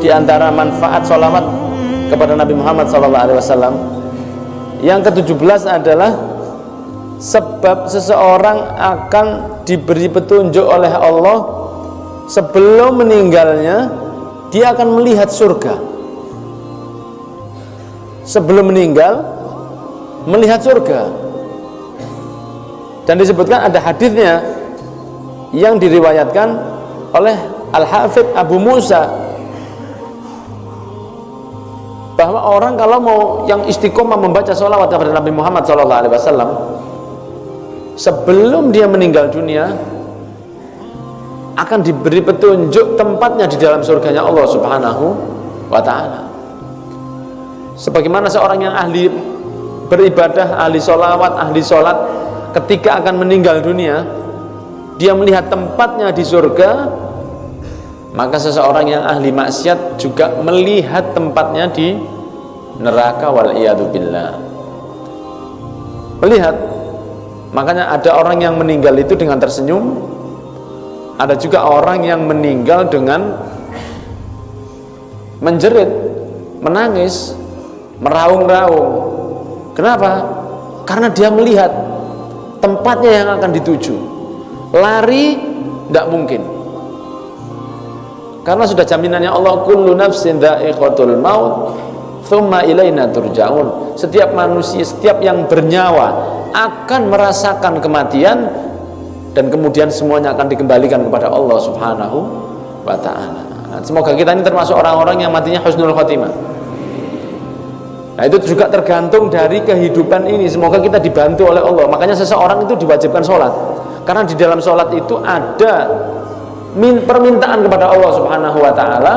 di antara manfaat sholawat kepada Nabi Muhammad SAW. Yang ke-17 adalah sebab seseorang akan diberi petunjuk oleh Allah sebelum meninggalnya, dia akan melihat surga. Sebelum meninggal melihat surga. Dan disebutkan ada hadisnya yang diriwayatkan oleh Al-Hafidh Abu Musa, bahwa orang kalau mau yang istiqomah membaca sholawat kepada Nabi Muhammad SAW, sebelum dia meninggal dunia akan diberi petunjuk tempatnya di dalam surganya Allah Subhanahu wa ta'ala. Sebagaimana seorang yang ahli beribadah, ahli sholawat, ahli sholat, ketika akan meninggal dunia dia melihat tempatnya di surga, maka seseorang yang ahli maksiat juga melihat tempatnya di neraka, wal'iyadzubillah. Melihat. Makanya ada orang yang meninggal itu dengan tersenyum, ada juga orang yang meninggal dengan menjerit, menangis, meraung-raung. Kenapa? Karena dia melihat tempatnya yang akan dituju. Lari tidak mungkin, karena sudah jaminannya Allah, kullu nafsin dha'iqatul maut tsumma ilaina turja'un. Setiap manusia, setiap yang bernyawa akan merasakan kematian, dan kemudian semuanya akan dikembalikan kepada Allah Subhanahu wa ta'ala. Semoga kita ini termasuk orang-orang yang matinya husnul khotimah. Nah, itu juga tergantung dari kehidupan ini. Semoga kita dibantu oleh Allah. Makanya seseorang itu diwajibkan sholat, karena di dalam sholat itu ada permintaan kepada Allah Subhanahu wa ta'ala,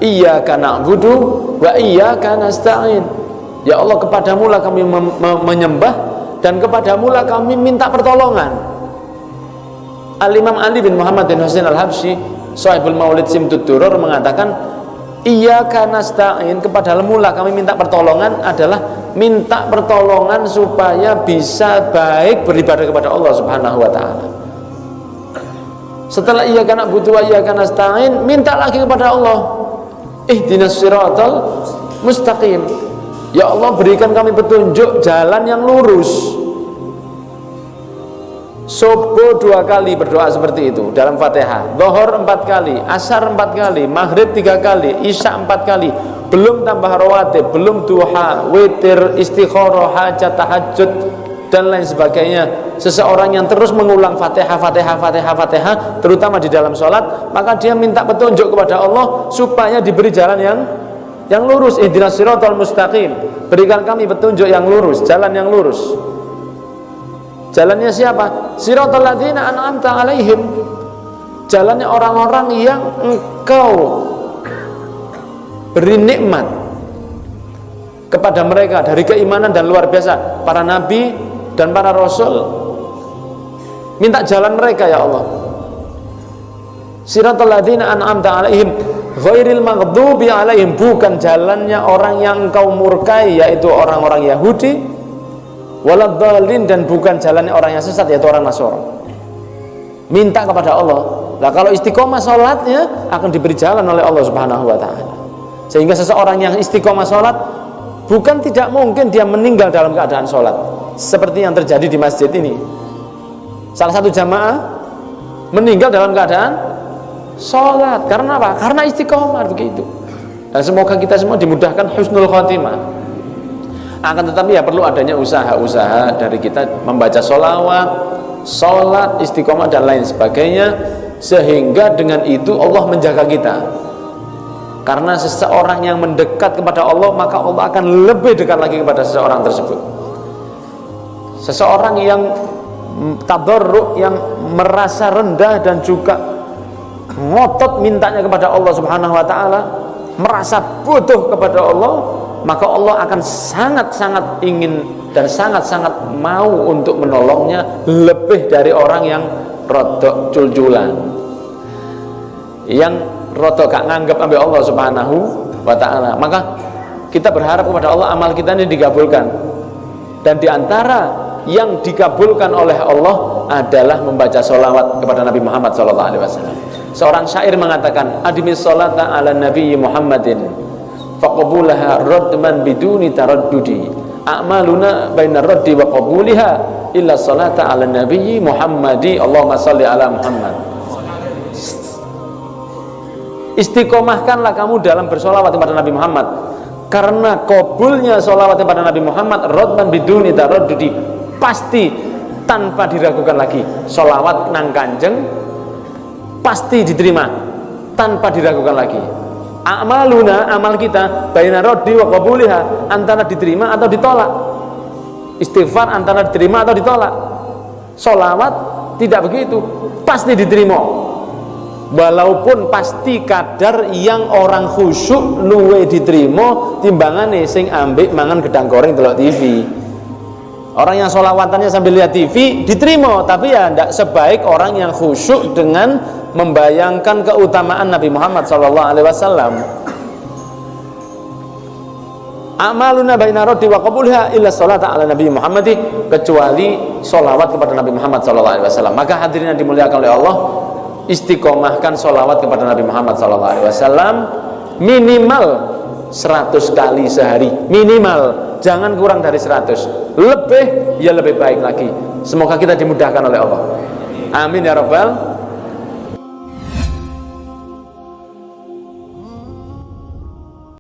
iyyaka na'budu wa iyyaka nasta'in. Ya Allah, kepadamu lah kami menyembah, dan kepadamu lah kami minta pertolongan. Al-Imam Ali bin Muhammad bin Husain Al-Habsyi, Sahibul Maulid Simtud Duror, mengatakan iyyaka nasta'in, kepadamu lah kami minta pertolongan, adalah minta pertolongan supaya bisa baik beribadah kepada Allah Subhanahu wa ta'ala. Setelah iyyaka na'budu wa iyyaka nasta'in, minta lagi kepada Allah, ihdinas siratal mustaqim. Ya Allah, berikan kami petunjuk jalan yang lurus. Subuh 2 kali berdoa seperti itu dalam Fatihah, Zuhur 4 kali, Asar 4 kali, Maghrib 3 kali, Isya 4 kali, belum tambah rawatib, belum duha, witir, istikharah, hajat, tahajud, dan lain sebagainya. Seseorang yang terus mengulang Fatihah, Fatihah, Fatihah, Fatihah, terutama di dalam sholat, maka dia minta petunjuk kepada Allah supaya diberi jalan yang lurus. Ihdinas siratal mustaqim, berikan kami petunjuk yang lurus, jalan yang lurus. Jalannya siapa? Siratal ladzina an'amta alaihim, jalannya orang-orang yang engkau beri nikmat kepada mereka dari keimanan dan luar biasa, para nabi dan para rasul. Minta jalan mereka ya Allah. Siratal ladzina an'amta alaihim ghairil maghdubi alaihim, bukan jalannya orang yang engkau murkai, yaitu orang-orang Yahudi, waladhdallin, dan bukan jalannya orang yang sesat, yaitu orang Nasara. Minta kepada Allah. Nah, kalau istiqomah sholatnya akan diberi jalan oleh Allah Subhanahu wa ta'ala. Sehingga seseorang yang istiqomah sholat, bukan tidak mungkin dia meninggal dalam keadaan sholat, seperti yang terjadi di masjid ini. Salah satu jamaah meninggal dalam keadaan sholat. Karena apa? Karena istiqomah begitu. Dan semoga kita semua dimudahkan husnul khotimah. Akan tetapi ya perlu adanya usaha-usaha dari kita membaca sholawat, sholat, istiqomah, dan lain sebagainya, sehingga dengan itu Allah menjaga kita. Karena seseorang yang mendekat kepada Allah, maka Allah akan lebih dekat lagi kepada seseorang tersebut. Seseorang yang tadarruk, yang merasa rendah dan juga ngotot mintanya kepada Allah Subhanahu wa ta'ala, merasa butuh kepada Allah, maka Allah akan sangat-sangat ingin dan sangat-sangat mau untuk menolongnya, lebih dari orang yang rodok culculan, yang rodok gak nganggap ambil Allah Subhanahu wa ta'ala. Maka kita berharap kepada Allah amal kita ini dikabulkan, dan diantara yang dikabulkan oleh Allah adalah membaca sholawat kepada Nabi Muhammad SAW. Seorang syair mengatakan, adimis sholata ala nabi Muhammadin faqabulaha radman biduni taraddudi, a'maluna bainar raddi wa qabuliha illa sholata ala nabi Muhammadi, Allahumma sholli ala Muhammad. Istiqomahkanlah kamu dalam bersolawat kepada Nabi Muhammad, karena kabulnya solawat kepada Nabi Muhammad radman biduni taraddudi, pasti tanpa diragukan lagi. Solawat nang kanjeng pasti diterima tanpa diragukan lagi. A'maluna, amal kita, baina raddi wa qabuliha, antara diterima atau ditolak. Istighfar antara diterima atau ditolak. Sholawat tidak begitu, pasti diterima. Walaupun pasti kadar yang orang khusyuk luwe diterima timbangane sing ambek mangan gedang goreng delok TV. Orang yang sholawatannya sambil lihat TV diterima, tapi ya tidak sebaik orang yang khusyuk dengan membayangkan keutamaan Nabi Muhammad SAW. Amaluna baina raddi wa qabulha illa sholata ala Nabi Muhammadi, kecuali sholawat kepada Nabi Muhammad SAW. Maka hadirin yang dimuliakan oleh Allah, istiqomahkan sholawat kepada Nabi Muhammad SAW minimal 100 kali sehari, minimal, jangan kurang dari 100. Lebih ya lebih baik lagi. Semoga kita dimudahkan oleh Allah. Amin ya rabbal